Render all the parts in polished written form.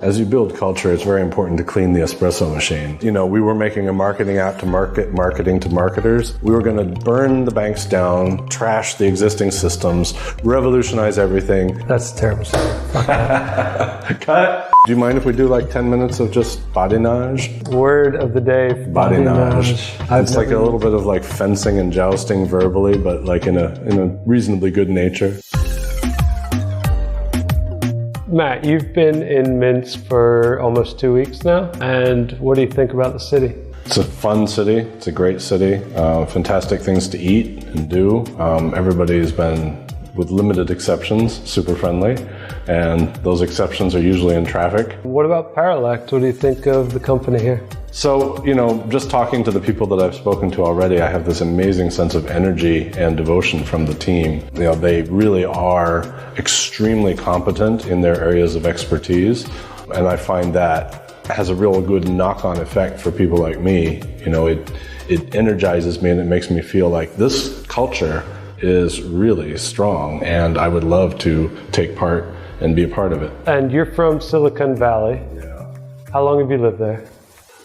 As you build culture, it's very important to clean the espresso machine. You know, we were making a marketing app to marketing to marketers. We were going to burn the banks down, trash the existing systems, revolutionize everything. That's terrible. Cut. Do you mind if we do like 10 minutes of just badinage? Word of the day, badinage. It's like a little bit of like fencing and jousting verbally, but like in a reasonably good nature. Matt, you've been in Minsk for almost 2 weeks now, and what do you think about the city? It's a fun city. It's a great city. Fantastic things to eat and do. Everybody's been, with limited exceptions, super friendly, and those exceptions are usually in traffic. What about Paralect? What do you think of the company here? So, you know, just talking to the people that I've spoken to already, I have this amazing sense of energy and devotion from the team. You know, they really are extremely competent in their areas of expertise, and I find that has a real good knock-on effect for people like me. You know, it energizes me and it makes me feel like this culture is really strong, and I would love to take part and be a part of it. And you're from Silicon Valley. Yeah. How long have you lived there?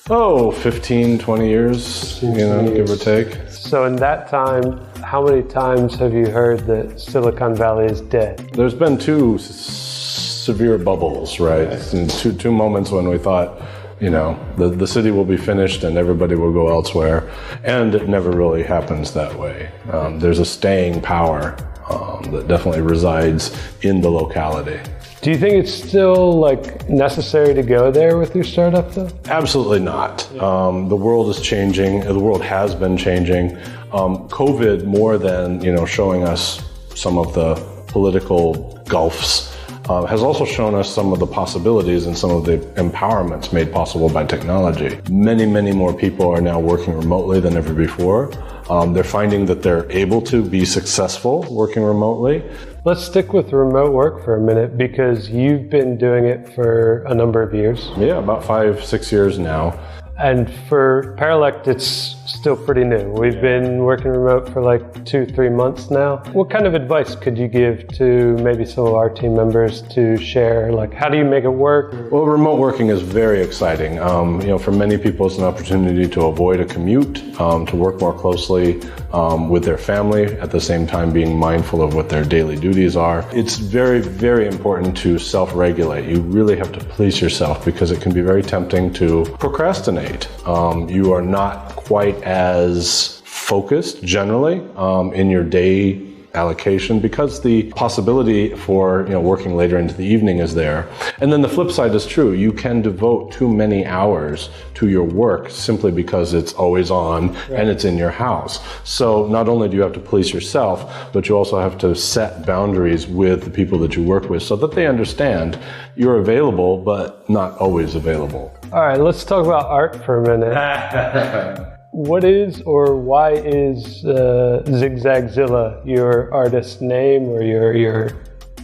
15, 20 years, give or take. So in that time, how many times have you heard that Silicon Valley is dead? There's been two severe bubbles, right? And two moments when we thought, you know, the city will be finished and everybody will go elsewhere. And it never really happens that way. There's a staying power that definitely resides in the locality. Do you think it's still necessary to go there with your startup though? Absolutely not. The world is changing. The world has been changing. COVID, more than showing us some of the political gulfs, has also shown us some of the possibilities and some of the empowerments made possible by technology. Many, many more people are now working remotely than ever before. They're finding that they're able to be successful working remotely. Let's stick with remote work for a minute, because you've been doing it for a number of years. Yeah, about 5-6 years now. And for Paralect, it's still pretty new. We've been working remote for 2-3 months now. What kind of advice could you give to maybe some of our team members to share? How do you make it work? Well, remote working is very exciting. For many people, it's an opportunity to avoid a commute, to work more closely with their family, at the same time being mindful of what their daily duties are. It's very, very important to self-regulate. You really have to police yourself, because it can be very tempting to procrastinate. You are not quite as focused generally in your day allocation, because the possibility for working later into the evening is there. And then the flip side is true. You can devote too many hours to your work simply because it's always on and it's in your house. So not only do you have to police yourself, but you also have to set boundaries with the people that you work with so that they understand you're available but not always available. All right, let's talk about art for a minute. What is or why is Zigzagzilla your artist name or your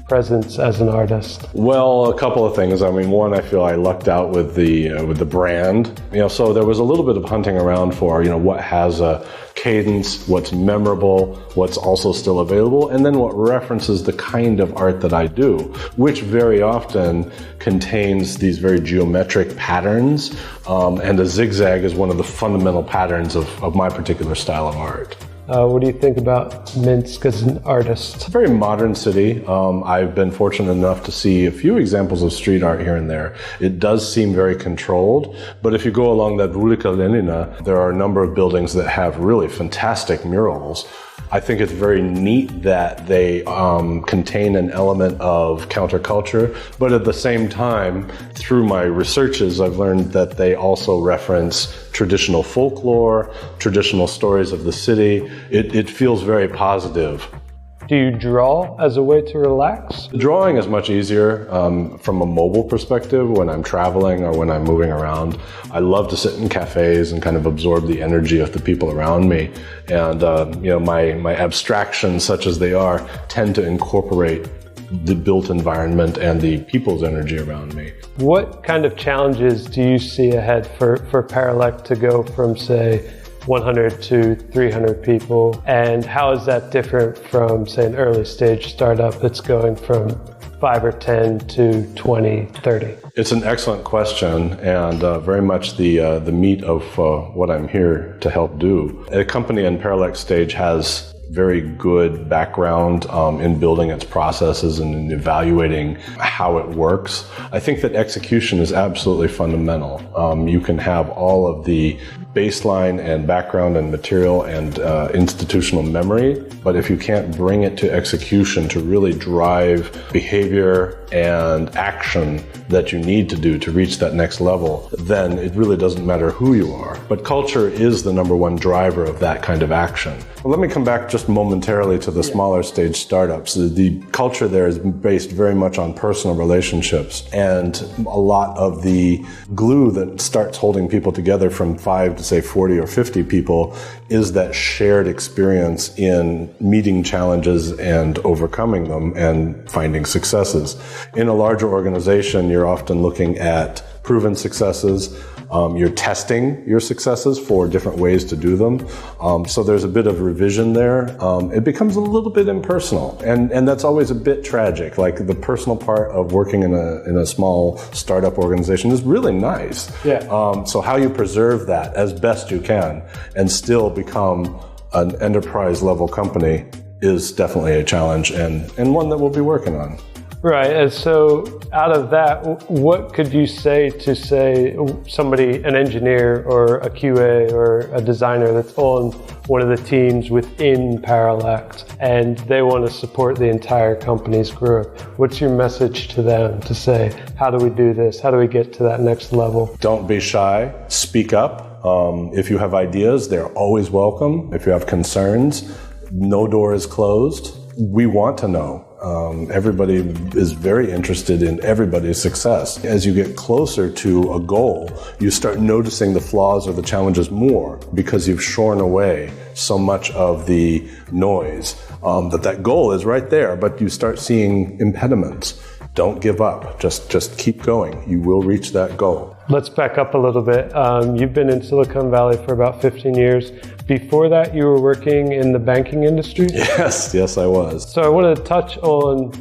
presence as an artist? Well, a couple of things. One, I feel I lucked out with the brand. So there was a little bit of hunting around for what has a cadence, what's memorable, what's also still available, and then what references the kind of art that I do, which very often contains these very geometric patterns, and a zigzag is one of the fundamental patterns of my particular style of art. What do you think about Minsk as an artist? It's a very modern city. I've been fortunate enough to see a few examples of street art here and there. It does seem very controlled, but if you go along that Ulika Lenina, there are a number of buildings that have really fantastic murals. I think it's very neat that they contain an element of counterculture, but at the same time, through my researches, I've learned that they also reference traditional folklore, traditional stories of the city. It feels very positive. Do you draw as a way to relax? Drawing is much easier from a mobile perspective when I'm traveling or when I'm moving around. I love to sit in cafes and kind of absorb the energy of the people around me. And my abstractions, such as they are, tend to incorporate the built environment and the people's energy around me. What kind of challenges do you see ahead for Paralect to go from, say, 100 to 300 people, and how is that different from, say, an early stage startup that's going from 5 or 10 to 20, 30? It's an excellent question, and very much the meat of what I'm here to help do. A company in Paralect stage has very good background in building its processes and in evaluating how it works. I think that execution is absolutely fundamental. You can have all of the baseline and background and material and institutional memory, but if you can't bring it to execution to really drive behavior and action that you need to do to reach that next level, then it really doesn't matter who you are. But culture is the number one driver of that kind of action. Well, let me come back just momentarily to the smaller stage startups. The culture there is based very much on personal relationships, and a lot of the glue that starts holding people together from 5 to say 40 or 50 people is that shared experience in meeting challenges and overcoming them and finding successes. In a larger organization, you're often looking at proven successes. You're testing your successes for different ways to do them. So there's a bit of revision there. It becomes a little bit impersonal, and that's always a bit tragic. Like the personal part of working in a small startup organization is really nice. Yeah. So how you preserve that as best you can and still become an enterprise level company is definitely a challenge and one that we'll be working on. Right, and so out of that, what could you say to somebody, an engineer or a QA or a designer that's on one of the teams within Paralect and they want to support the entire company's growth? What's your message to them to say, how do we do this? How do we get to that next level? Don't be shy, speak up. If you have ideas, they're always welcome. If you have concerns, no door is closed. We want to know. Everybody is very interested in everybody's success. As you get closer to a goal, you start noticing the flaws or the challenges more because you've shorn away so much of the noise. That goal is right there, but you start seeing impediments. Don't give up. Just keep going. You will reach that goal. Let's back up a little bit. You've been in Silicon Valley for about 15 years. Before that, you were working in the banking industry? Yes, I was. So I want to touch on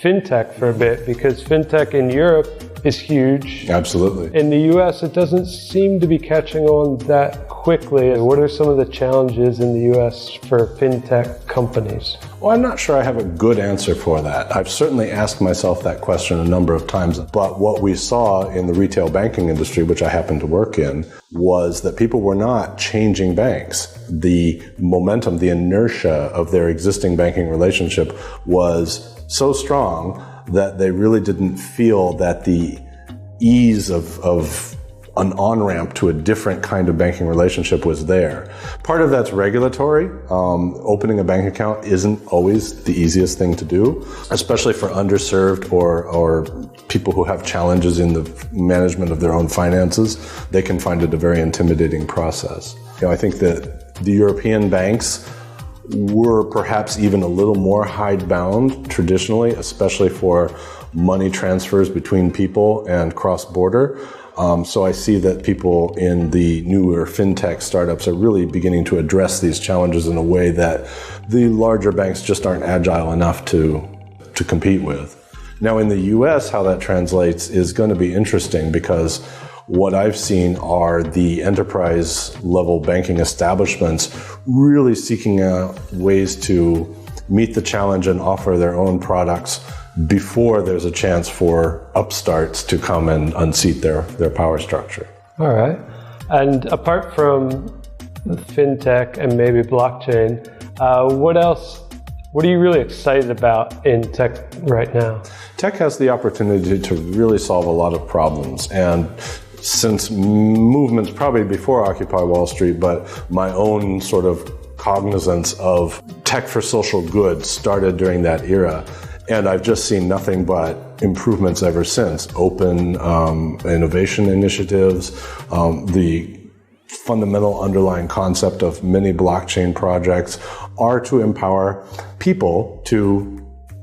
Fintech for a bit, because Fintech in Europe is huge. Absolutely. In the US, it doesn't seem to be catching on that quickly. What are some of the challenges in the US for Fintech companies? Well, I'm not sure I have a good answer for that. I've certainly asked myself that question a number of times, but what we saw in the retail banking industry, which I happen to work in, was that people were not changing banks. The momentum, the inertia of their existing banking relationship was so strong that they really didn't feel that the ease of an on-ramp to a different kind of banking relationship was there. Part of that's regulatory. Opening a bank account isn't always the easiest thing to do, especially for underserved or people who have challenges in the management of their own finances. They can find it a very intimidating process. I think that the European banks were perhaps even a little more hidebound traditionally, especially for money transfers between people and cross-border. So I see that people in the newer fintech startups are really beginning to address these challenges in a way that the larger banks just aren't agile enough to compete with. Now in the US, how that translates is going to be interesting, because what I've seen are the enterprise level banking establishments really seeking out ways to meet the challenge and offer their own products before there's a chance for upstarts to come and unseat their power structure. All right. And apart from fintech and maybe blockchain, what are you really excited about in tech right now? Tech has the opportunity to really solve a lot of problems, and since movements probably before Occupy Wall Street, but my own sort of cognizance of tech for social good started during that era. And I've just seen nothing but improvements ever since. Open innovation initiatives, the fundamental underlying concept of many blockchain projects are to empower people to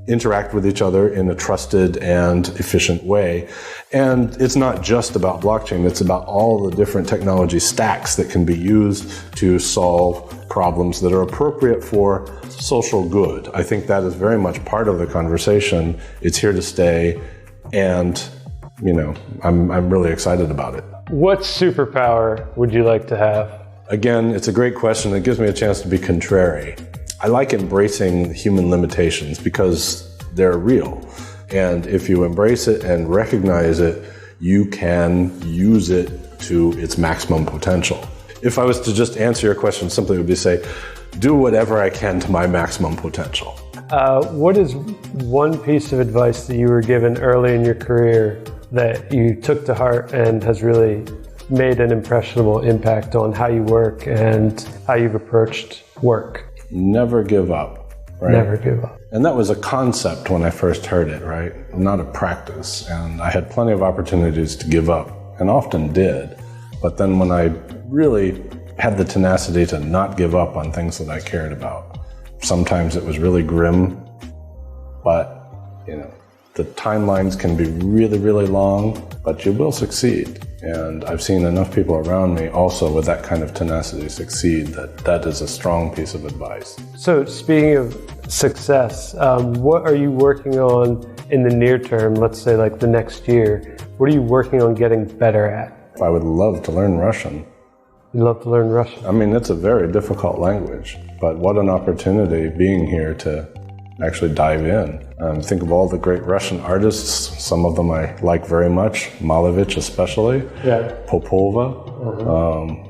interact with each other in a trusted and efficient way. And it's not just about blockchain, it's about all the different technology stacks that can be used to solve problems that are appropriate for social good. I think that is very much part of the conversation. It's here to stay, and I'm really excited about it. What superpower would you like to have? Again, it's a great question. It gives me a chance to be contrary. I like embracing human limitations because they're real. And if you embrace it and recognize it, you can use it to its maximum potential. If I was to just answer your question simply, it would be say, do whatever I can to my maximum potential. What is one piece of advice that you were given early in your career that you took to heart and has really made an impressionable impact on how you work and how you've approached work? Never give up, right? Never give up. And that was a concept when I first heard it, right? Not a practice. And I had plenty of opportunities to give up, and often did. But then when I really had the tenacity to not give up on things that I cared about, sometimes it was really grim, but the timelines can be really, really long, but you will succeed. And I've seen enough people around me also with that kind of tenacity succeed that is a strong piece of advice. So speaking of success, what are you working on in the near term, let's say like the next year? What are you working on getting better at? I would love to learn Russian. You'd love to learn Russian? I mean, it's a very difficult language, but what an opportunity being here to actually dive in. Think of all the great Russian artists. Some of them I like very much, Malevich especially, Popova,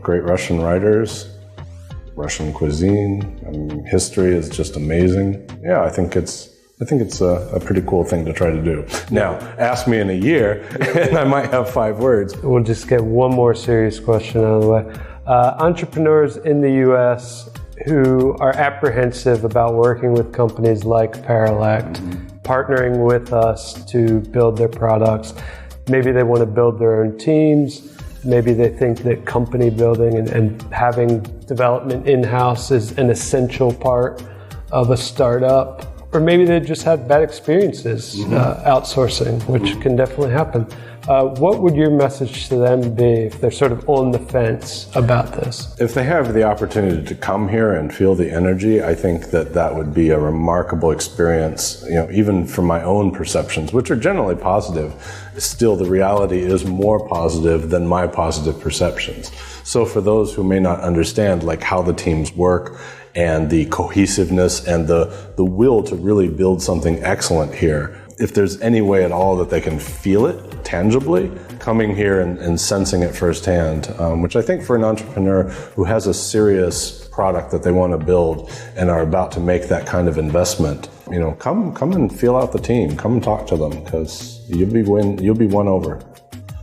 great Russian writers, Russian cuisine. History is just amazing. Yeah, I think it's a pretty cool thing to try to do. Now, ask me in a year, and I might have 5 words. We'll just get one more serious question out of the way. Entrepreneurs in the U.S. who are apprehensive about working with companies like Paralect, partnering with us to build their products. Maybe they want to build their own teams. Maybe they think that company building and having development in-house is an essential part of a startup. Or maybe they just had bad experiences outsourcing, which can definitely happen. What would your message to them be if they're sort of on the fence about this? If they have the opportunity to come here and feel the energy, I think that would be a remarkable experience. Even from my own perceptions, which are generally positive, still the reality is more positive than my positive perceptions. So for those who may not understand like how the teams work and the cohesiveness and the will to really build something excellent here, if there's any way at all that they can feel it tangibly, coming here and sensing it firsthand, which I think for an entrepreneur who has a serious product that they want to build and are about to make that kind of investment, come and feel out the team, come and talk to them, because you'll be won over.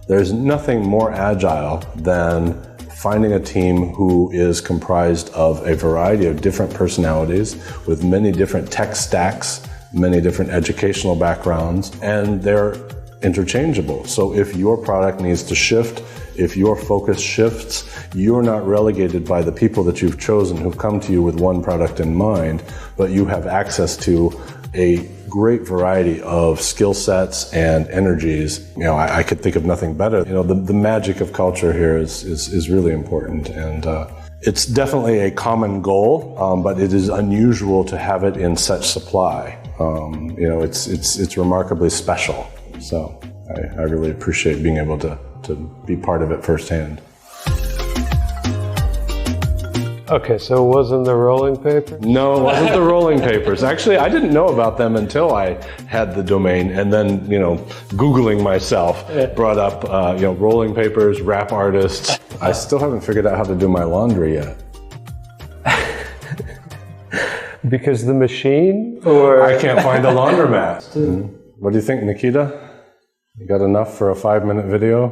There's nothing more agile than finding a team who is comprised of a variety of different personalities with many different tech stacks, many different educational backgrounds, and they're interchangeable. So if your product needs to shift, if your focus shifts, you're not relegated by the people that you've chosen who've come to you with one product in mind, but you have access to a great variety of skill sets and energies. I could think of nothing better. The magic of culture here is really important, and it's definitely a common goal, but it is unusual to have it in such supply. It's remarkably special. So I really appreciate being able to be part of it firsthand. Okay, so it wasn't the rolling paper? No, it wasn't the rolling papers. Actually, I didn't know about them until I had the domain, and then, Googling myself brought up, rolling papers, rap artists. I still haven't figured out how to do my laundry yet. Because the machine? Or I can't find a laundromat. What do you think, Nikita? You got enough for a 5-minute video?